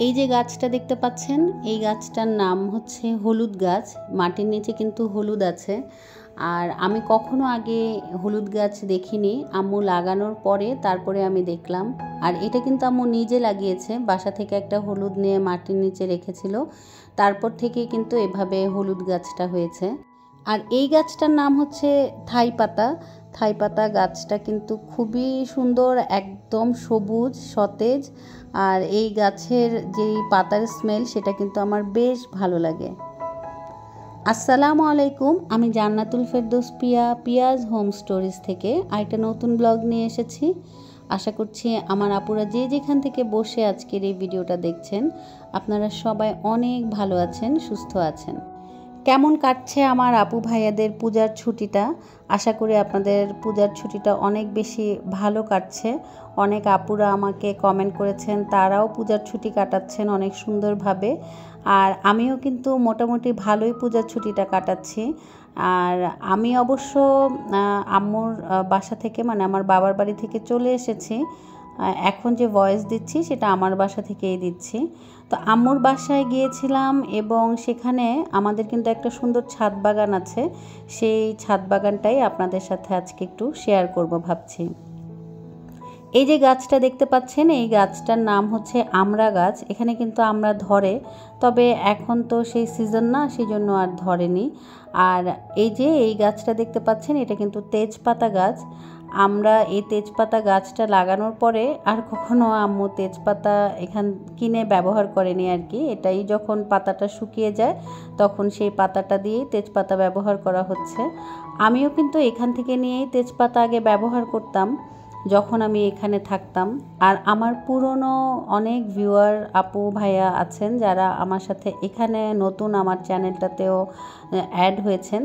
এই যে গাছটা দেখতে পাচ্ছেন, এই গাছটার নাম হচ্ছে হলুদ গাছ। মাটির নিচে কিন্তু হলুদ আছে। আর আমি কখনো আগে হলুদ গাছ দেখিনি, আম্মু লাগানোর পরে তারপরে আমি দেখলাম। আর এটা কিন্তু আম্মু নিজে লাগিয়েছে, বাসা থেকে একটা হলুদ নিয়ে মাটির নিচে রেখেছিল, তারপর থেকে কিন্তু এভাবে হলুদ গাছটা হয়েছে। আর এই গাছটার নাম হচ্ছে থাই পাতা। থাই পাতা গাছটা কিন্তু খুবই সুন্দর, একদম সবুজ সতেজ। আর এই গাছের যেই পাতার স্মেল সেটা কিন্তু আমার বেশ ভালো লাগে। আসসালামু আলাইকুম, আমি জান্নাতুল ফেরদৌস পিয়াজ হোম স্টোরিজ থেকে আরেকটা নতুন ব্লগ নিয়ে এসেছি। আশা করছি আমার আপুরা যে যেখান থেকে বসে আজকের এই ভিডিওটা দেখছেন, আপনারা সবাই অনেক ভালো আছেন, সুস্থ আছেন। কেমন কাটছে আমার আপু ভাইয়াদের পূজার ছুটিটা? আশা করি আপনাদের পূজার ছুটিটা অনেক বেশি ভালো কাটছে। অনেক আপুরা আমাকে কমেন্ট করেছেন, তারাও পূজার ছুটি কাটাচ্ছেন অনেক সুন্দরভাবে। আর আমিও কিন্তু মোটামুটি ভালোই পূজার ছুটিটা কাটাচ্ছি। আর আমি অবশ্য আম্মুর বাসা থেকে, মানে আমার বাবার বাড়ি থেকে চলে এসেছি। এখন যে ভয়েস দিচ্ছি সেটা আমার বাসা থেকেই দিচ্ছি। তো আম্মুর বাসায় গিয়েছিলাম এবং সেখানে আমাদের কিন্তু একটা সুন্দর ছাদ বাগান আছে। সেই ছাদ বাগানটাই আপনাদের সাথে আজকে একটু শেয়ার করব ভাবছি। এই যে গাছটা দেখতে পাচ্ছেন, এই গাছটার নাম হচ্ছে আমড়া গাছ। এখানে কিন্তু আমড়া ধরে, তবে এখন তো সেই সিজন না, সেই জন্য আর ধরেনি। আর এই যে এই গাছটা দেখতে পাচ্ছেন, এটা কিন্তু তেজপাতা গাছ। আমরা এই তেজপাতা গাছটা লাগানোর পরে আর কখনো আম্মু তেজপাতা এখান কিনে ব্যবহার করেনি আর কি। এটাই যখন পাতাটা শুকিয়ে যায় তখন সেই পাতাটা দিয়েই তেজপাতা ব্যবহার করা হচ্ছে। আমিও কিন্তু এখান থেকে নিয়েই তেজপাতা আগে ব্যবহার করতাম যখন আমি এখানে থাকতাম। আর আমার পুরনো অনেক ভিউয়ার আপু ভাইয়া আছেন যারা আমার সাথে এখানে নতুন আমার চ্যানেলটাতেও অ্যাড হয়েছেন।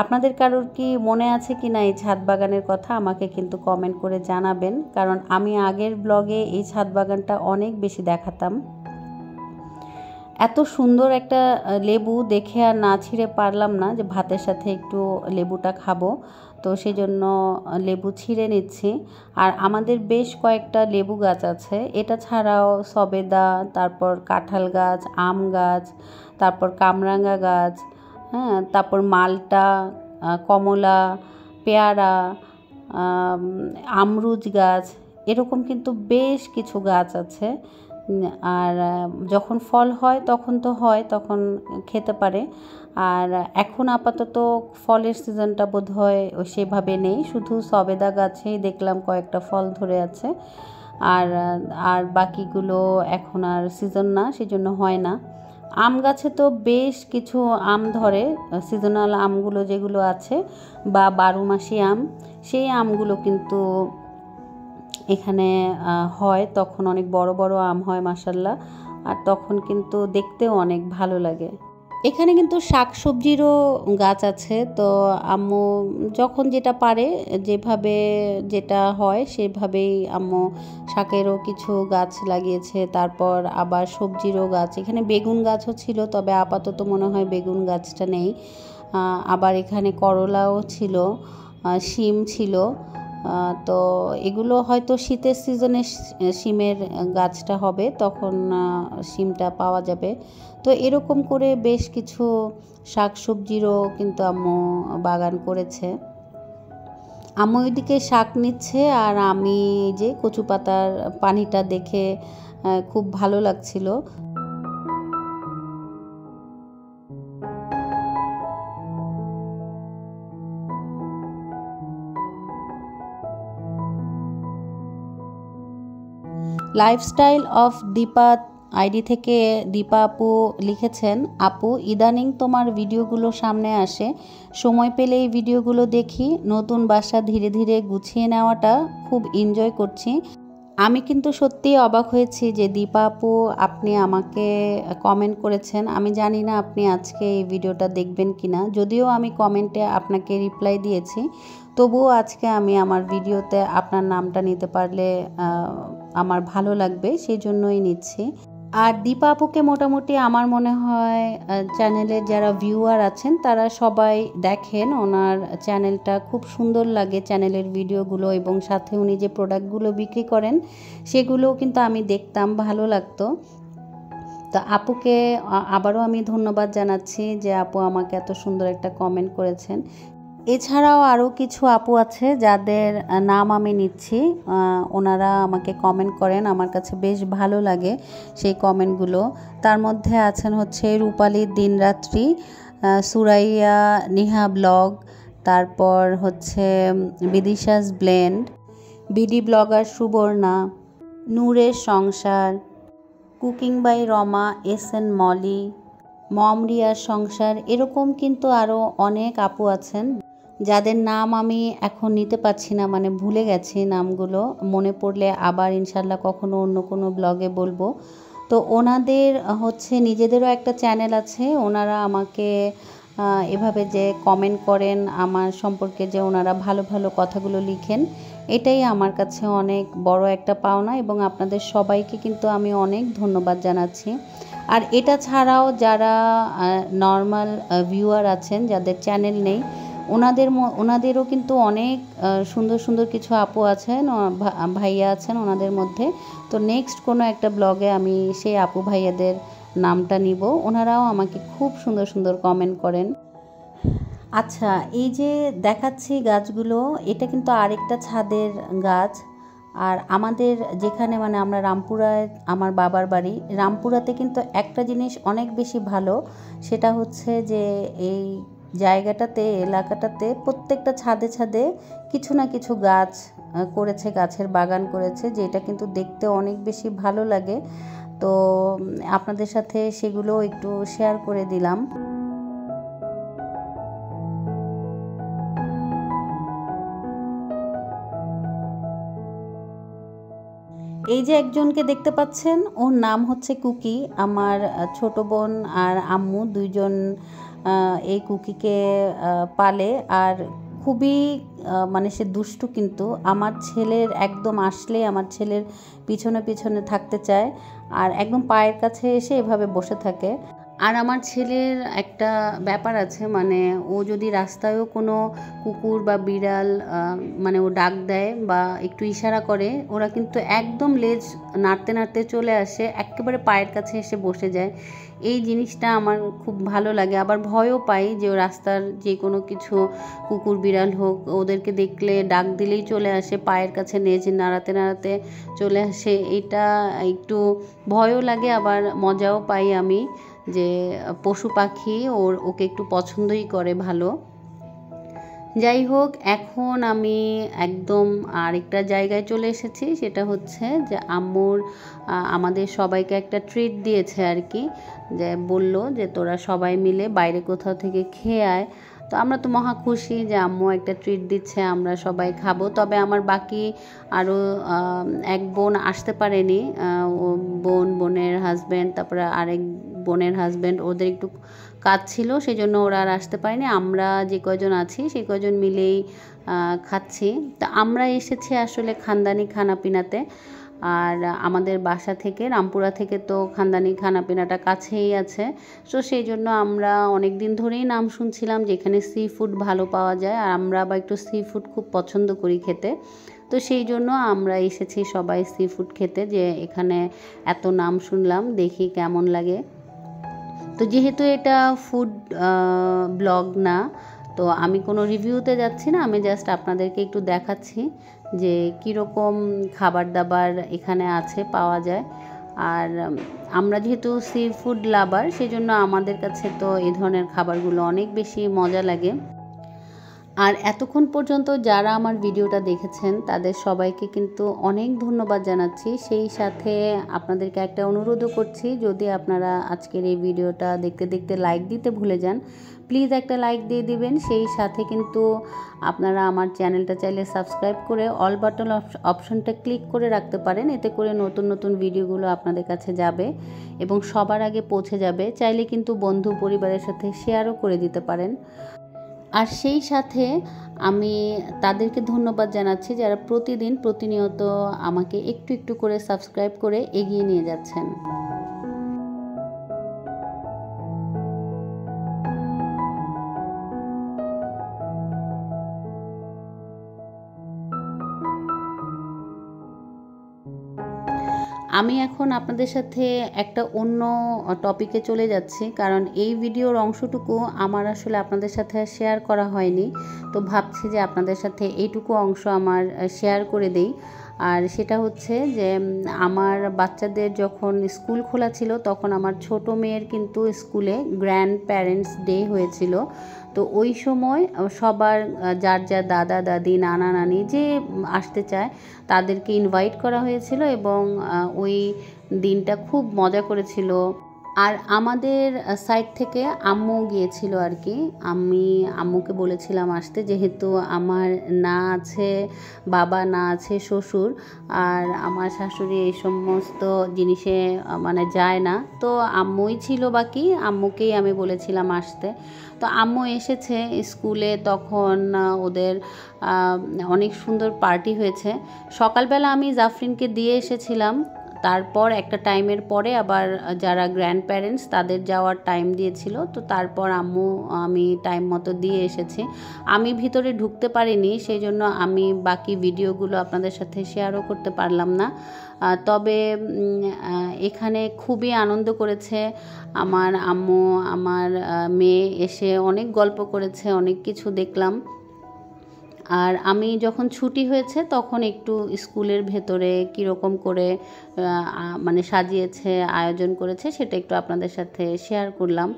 আপনাদের কারোর কি মনে আছে কি না এই ছাদ বাগানের কথা, আমাকে কিন্তু কমেন্ট করে জানাবেন, কারণ আমি আগের ব্লগে এই ছাদ বাগানটা অনেক বেশি দেখাতাম। এত সুন্দর একটা লেবু দেখে আর না ছিঁড়ে পারলাম না যে ভাতের সাথে একটু লেবুটা খাবো, তো সেই জন্য লেবু ছিঁড়ে নিচ্ছি। আর আমাদের বেশ কয়েকটা লেবু গাছ আছে, এটা ছাড়াও সবেদা, তারপর কাঁঠাল গাছ, আম গাছ, তারপর কামরাঙা গাছ, হ্যাঁ, তারপর মালটা, কমলা, পেয়ারা, আমরুজ গাছ, এরকম কিন্তু বেশ কিছু গাছ আছে। আর যখন ফল হয় তখন তো হয়, তখন খেতে পারে। আর এখন আপাতত ফলের সিজনটা বোধহয় সেভাবে নেই, শুধু সবেদা গাছেই দেখলাম কয়েকটা ফল ধরে আছে। আর আর বাকিগুলো এখন আর সিজন না, সেজন্য হয় না। আম গাছে তো বেশ কিছু আম ধরে, সিজনাল আমগুলো যেগুলো আছে বা 12 মাসি আম, সেই আমগুলো কিন্তু এখানে হয়। তখন অনেক বড় বড় আম হয় মাশাল্লাহ, আর তখন কিন্তু দেখতেও অনেক ভালো লাগে। এখানে কিন্তু শাকসবজিরও গাছ আছে, তো আম্মু যখন যেটা পারে, যেভাবে যেটা হয় সেভাবেই আম্মু শাকেরও কিছু গাছ লাগিয়েছে। তারপর আবার সবজিরও গাছ, এখানে বেগুন গাছও ছিল, তবে আপাতত মনে হয় বেগুন গাছটা নেই। আবার এখানে করলাও ছিল, শিম ছিল। তো এগুলো হয়তো শীতের সিজনে শিমের গাছটা হবে, তখন শিমটা পাওয়া যাবে। তো এরকম করে বেশ কিছু শাকসবজিরও কিন্তু আম্মু বাগান করেছে। আম্মু ওইদিকে শাক নিচ্ছে আর আমি যে কচু পাতার পানিটা দেখে খুব ভালো লাগছিল। লাইফস্টাইল অফ দীপা আইডি থেকে দীপা আপু লিখেছেন, আপু ইদানিং তোমার ভিডিওগুলো সামনে আসে, সময় পেলে এই ভিডিওগুলো দেখি। নতুন বাসা ধীরে ধীরে গুছিয়ে নেওয়াটা খুব এনজয় করছি। আমি কিন্তু সত্যিই অবাক হয়েছি যে দীপা আপু আপনি আমাকে কমেন্ট করেছেন। আমি জানি না আপনি আজকে এই ভিডিওটা দেখবেন কি না, যদিও আমি কমেন্টে আপনাকে রিপ্লাই দিয়েছি, তবুও আজকে আমি আমার ভিডিওতে আপনার নামটা নিতে পারলে আমার ভালো লাগবে, সেই জন্যই নিচ্ছি। আর দীপা আপুকে মোটামুটি আমার মনে হয় চ্যানেলের যারা ভিউয়ার আছেন তারা সবাই দেখেন, ওনার চ্যানেলটা খুব সুন্দর লাগে, চ্যানেলের ভিডিওগুলো, এবং সাথে উনি যে প্রোডাক্টগুলো বিক্রি করেন সেগুলোও কিন্তু আমি দেখতাম, ভালো লাগতো। তো আপুকে আবারও আমি ধন্যবাদ জানাচ্ছি যে আপু আমাকে এত সুন্দর একটা কমেন্ট করেছেন। এছাড়াও আরও কিছু আপু আছে যাদের নাম আমি নিচ্ছি, ওনারা আমাকে কমেন্ট করেন, আমার কাছে বেশ ভালো লাগে সেই কমেন্টগুলো। তার মধ্যে আছেন হচ্ছে রূপালী দিনরাত্রি, সুরাইয়া নিহা ব্লগ, তারপর হচ্ছে বিদিশাস ব্লেন্ড, বিডি ব্লগার সুবর্ণা, নূরের সংসার, cooking by Rama, S N Moli, মম রিয়ার সংসার, এরকম কিন্তু আরও অনেক আপু আছেন যাদের নাম আমি এখন নিতে পারছি না, মানে ভুলে গেছি নামগুলো। মনে পড়লে আবার ইনশাল্লাহ কখনো অন্য কোনো ব্লগে বলবো। তো ওনাদের হচ্ছে নিজেদেরও একটা চ্যানেল আছে, ওনারা আমাকে এভাবে যে কমেন্ট করেন আমার সম্পর্কে, যে ওনারা ভালো ভালো কথাগুলো লিখেন, এটাই আমার কাছে অনেক বড় একটা পাওনা এবং আপনাদের সবাইকে কিন্তু আমি অনেক ধন্যবাদ জানাচ্ছি। আর এটা ছাড়াও যারা নর্মাল ভিউয়ার আছেন, যাদের চ্যানেল নেই, ওনাদেরও কিন্তু অনেক সুন্দর সুন্দর কিছু আপু আছেন, ভাইয়া আছেন ওনাদের মধ্যে। তো নেক্সট কোনো একটা ব্লগে আমি সেই আপু ভাইয়াদের নামটা নিব, ওনারাও আমাকে খুব সুন্দর সুন্দর কমেন্ট করেন। আচ্ছা, এই যে দেখাচ্ছি গাছগুলো, এটা কিন্তু আরেকটা ছাদের গাছ। আর আমাদের যেখানে, মানে আমরা রামপুরায়, আমার বাবার বাড়ি রামপুরাতে, কিন্তু একটা জিনিস অনেক বেশি ভালো, সেটা হচ্ছে যে এই জায়গাটাতে, এলাকাটাতে প্রত্যেকটা ছাদে ছাদে কিছু না কিছু গাছ করেছে, গাছের বাগান করেছে, যেটা কিন্তু দেখতে অনেক বেশি ভালো লাগে। তো আপনাদের সাথে সেগুলো একটু শেয়ার করে দিলাম। এই যে একজনকে দেখতে পাচ্ছেন, ওর নাম হচ্ছে কুকি। আমার ছোট বোন আর আম্মু দুইজন এই কুকিকে পালে। আর খুবই মানে সে দুষ্টু, কিন্তু আমার ছেলের একদম আসলে আমার ছেলের পিছনে পিছনে থাকতে চায়, আর একদম পায়ের কাছে এসে এভাবে বসে থাকে। আর আমার ছেলের একটা ব্যাপার আছে, মানে ও যদি রাস্তায়ও কোনো কুকুর বা বিড়াল মানে ও ডাক দেয় বা একটু ইশারা করে, ওরা কিন্তু একদম লেজ নাড়তে নাড়তে চলে আসে, একেবারে পায়ের কাছে এসে বসে যায়। এই জিনিসটা আমার খুব ভালো লাগে। আবার ভয়ও পাই যে ও রাস্তার যে কোনো কিছু কুকুর বিড়াল হোক, ওদেরকে দেখলে ডাক দিলেই চলে আসে, পায়ের কাছে লেজ নাড়াতে নাড়াতে চলে আসে। এটা একটু ভয়ও লাগে, আবার মজাও পাই আমি যে পশু পাখি ওকে একটু পছন্দই করে ভালো। যাই হোক, এখন আমি একদম আরেকটা জায়গায় চলে এসেছি, সেটা হচ্ছে যে আম্মুর আমাদের সবাইকে একটা ট্রিট দিয়েছে আর কি, যে বলল যে তোরা সবাই মিলে বাইরে কোথাও থেকে খেয়ে আয়। তো আমরা তো মহা খুশি যে আম্মু একটা ট্রিট দিচ্ছে, আমরা সবাই খাবো। তবে আমার বাকি আরও এক বোন আসতে পারেনি, ও বোনের হাজব্যান্ড, তারপরে আরেক বোনের হাজব্যান্ড, ওদের একটু কাজ ছিল, সেই জন্য ওরা আর আসতে পারেনি। আমরা যে কয়জন আছি সেই কয়জন মিলেই খাচ্ছি। তা আমরা এসেছি আসলে খানদানি খানাপিনাতে। আর আমাদের বাসা থেকে, রামপুরা থেকে তো খানদানি খানাপিনাটা কাছেই আছে। তো সেই জন্য আমরা অনেক দিন ধরেই নাম শুনছিলাম যে এখানে সি ফুড ভালো পাওয়া যায়, আর আমরা আবার একটু সি ফুড খুব পছন্দ করি খেতে। তো সেই জন্য আমরা এসেছি সবাই সি ফুড খেতে, যে এখানে এত নাম শুনলাম, দেখি কেমন লাগে। তো যেহেতু এটা ফুড ব্লগ না, তো আমি কোনো রিভিউতে যাচ্ছি না, আমি জাস্ট আপনাদেরকে একটু দেখাচ্ছি যে কীরকম খাবার দাবার এখানে আছে, পাওয়া যায়। আর আমরা যেহেতু সি ফুড লাভার, সেই জন্য আমাদের কাছে তো এই ধরনের খাবারগুলো অনেক বেশি মজা লাগে। আর এতক্ষণ পর্যন্ত যারা আমার ভিডিওটা দেখেছেন তাদের সবাইকে কিন্তু অনেক ধন্যবাদ জানাচ্ছি। সেই সাথে আপনাদেরকে একটা অনুরোধও করছি, যদি আপনারা আজকের এই ভিডিওটা দেখতে দেখতে লাইক দিতে ভুলে যান, প্লিজ একটা লাইক দিয়ে দিবেন। সেই সাথে কিন্তু আপনারা আমার চ্যানেলটা চাইলে সাবস্ক্রাইব করে অল বাটন অপশনটা ক্লিক করে রাখতে পারেন, এতে করে নতুন নতুন ভিডিওগুলো আপনাদের কাছে যাবে এবং সবার আগে পৌঁছে যাবে। চাইলে কিন্তু বন্ধু পরিবারের সাথে শেয়ারও করে দিতে পারেন। আর সেই সাথে আমি তাদেরকে ধন্যবাদ জানাচ্ছি যারা প্রতিনিয়ত আমাকে একটু একটু করে সাবস্ক্রাইব করে এগিয়ে নিয়ে যাচ্ছেন। আমি এখন আপনাদের সাথে একটা অন্য টপিকে চলে যাচ্ছি, কারণ এই ভিডিওর অংশটুকু আমার আসলে আপনাদের সাথে শেয়ার করা হয়নি। তো ভাবছি যে আপনাদের সাথে এইটুকু অংশ আমার শেয়ার করে দেই। আর সেটা হচ্ছে যে আমার বাচ্চাদের যখন স্কুল খোলা ছিল তখন আমার ছোট মেয়ের কিন্তু স্কুলে গ্র্যান্ড প্যারেন্টস ডে হয়েছিল। তো ওই সময় সবার যার যার দাদা দাদি নানা নানি যে আসতে চায় তাদেরকে ইনভাইট করা হয়েছিল এবং ওই দিনটা খুব মজা করেছিল। আর আমাদের সাইড থেকে আম্মু গিয়েছিল আর কি। আমি আম্মুকে বলেছিলাম আসতে, যেহেতু আমার না আছে বাবা, না আছে শ্বশুর, আর আমার শাশুড়ি এই সমস্ত জিনিসে মানে যায় না। তো আম্মুই ছিল বাকি, আম্মুকেই আমি বলেছিলাম আসতে। তো আম্মু এসেছে স্কুলে, তখন ওদের অনেক সুন্দর পার্টি হয়েছে। সকালবেলা আমি জাফরিনকে দিয়ে এসেছিলাম, তারপর একটা টাইমের পরে আবার যারা গ্র্যান্ড প্যারেন্টস তাদের যাওয়ার টাইম দিয়েছিল। তো তারপর আমি টাইম মতো দিয়ে এসেছি। আমি ভিতরে ঢুকতে পারিনি, সেই জন্য আমি বাকি ভিডিওগুলো আপনাদের সাথে শেয়ারও করতে পারলাম না। তবে এখানে খুবই আনন্দ করেছে আমার আম্মু, আমার মেয়ে এসে অনেক গল্প করেছে, অনেক কিছু দেখলাম। আর আমি যখন ছুটি হয়েছে তখন একটু স্কুলের ভেতরে কীরকম করে মানে সাজিয়েছে, আয়োজন করেছে, সেটা একটু আপনাদের সাথে শেয়ার করলাম।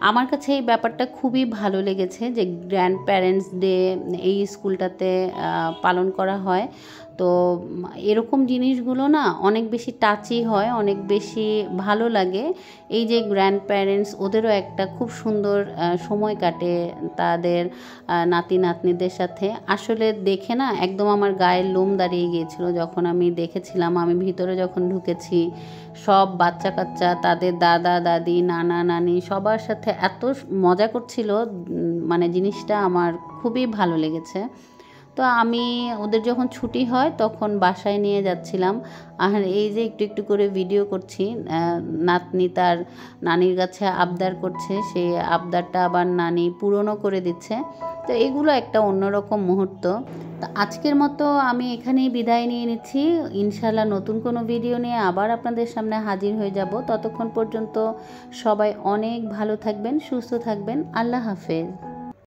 আমার কাছে এই ব্যাপারটা খুবই ভালো লেগেছে যে গ্র্যান্ড প্যারেন্টস ডে এই স্কুলটাতে পালন করা হয়। তো এরকম জিনিসগুলো না অনেক বেশি টাচি হয়, অনেক বেশি ভালো লাগে। এই যে গ্র্যান্ড প্যারেন্টস, ওদেরও একটা খুব সুন্দর সময় কাটে তাদের নাতি নাতনিদের সাথে। আসলে দেখে না একদম আমার গায়ের লোম দাঁড়িয়ে গিয়েছিল যখন আমি দেখেছিলাম। আমি ভিতরে যখন ঢুকেছি, সব বাচ্চা কাচ্চা তাদের দাদা দাদি নানা নানি সবার সাথে এত মজা করছিল, মানে জিনিসটা আমার খুবই ভালো লেগেছে। তো আমি ওদের যখন ছুটি হয় তখন বাসায় নিয়ে যাচ্ছিলাম, আর এই যে একটু একটু করে ভিডিও করছি। নাতনি তার নানির কাছে আবদার করছে, সেই আবদারটা আবার নানি পূরণও করে দিচ্ছে। তো এগুলো একটা অন্যরকম মুহূর্ত। তো আজকের মতো আমি এখানেই বিদায় নিয়ে নিচ্ছি। ইনশাল্লাহ নতুন কোনো ভিডিও নিয়ে আবার আপনাদের সামনে হাজির হয়ে যাব। ততক্ষণ পর্যন্ত সবাই অনেক ভালো থাকবেন, সুস্থ থাকবেন। আল্লাহ হাফেজ।